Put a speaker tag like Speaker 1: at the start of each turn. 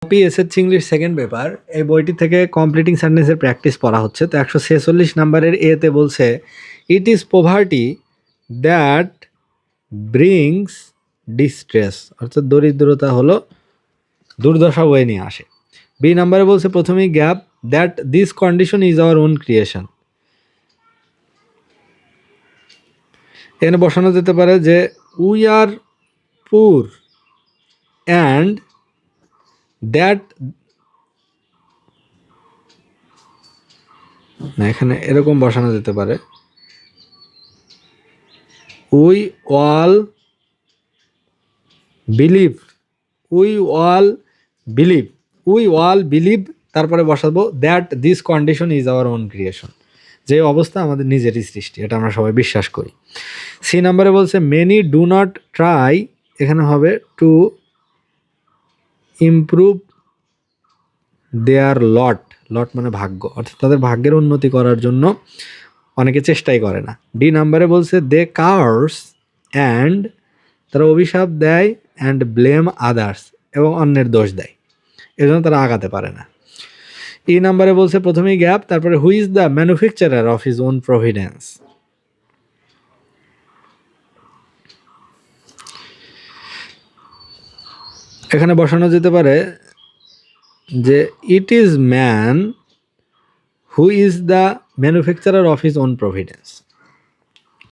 Speaker 1: Copy SSC English second paper, এই বইটি থেকে কমপ্লিটিং সেন্টেন্সের প্র্যাকটিস পড়া হচ্ছে। তো 146 নাম্বারের এতে বলছে it is poverty that brings distress, অর্থাৎ দরিদ্রতা হলো দুর্দশা বয়ে নিয়ে আসে। বি নাম্বারে বলছে প্রথমেই gap, that this condition is our own creation. এখানে বসানো যেতে পারে যে উই আর পুর অ্যান্ড দ্যাট, না এখানে এরকম বসানো যেতে পারে we all believe, we all believe, we all believe, তারপরে বসাবো that this condition is our own creation, যে অবস্থা আমাদের নিজেরই সৃষ্টি, এটা আমরা সবাই বিশ্বাস করি। সি নাম্বারে বলছে মেনি ডু নট ট্রাই, এখানে হবে টু ইমপ্রুভ দেয়ার লট, লট মানে ভাগ্য, অর্থাৎ তাদের ভাগ্যের উন্নতি করার জন্য অনেকে চেষ্টাই করে না। ডি নাম্বারে বলছে দে কার্স অ্যান্ড, তারা অভিশাপ দেয় অ্যান্ড ব্লেম আদার্স, এবং অন্যের দোষ দেয়, এজন্য তারা আগাতে পারে না। ই নাম্বারে বলছে প্রথমেই গ্যাপ, তারপরে who is the manufacturer of his own Providence. এখানে বসানো যেতে পারে যে it is man who is the manufacturer of his own Providence.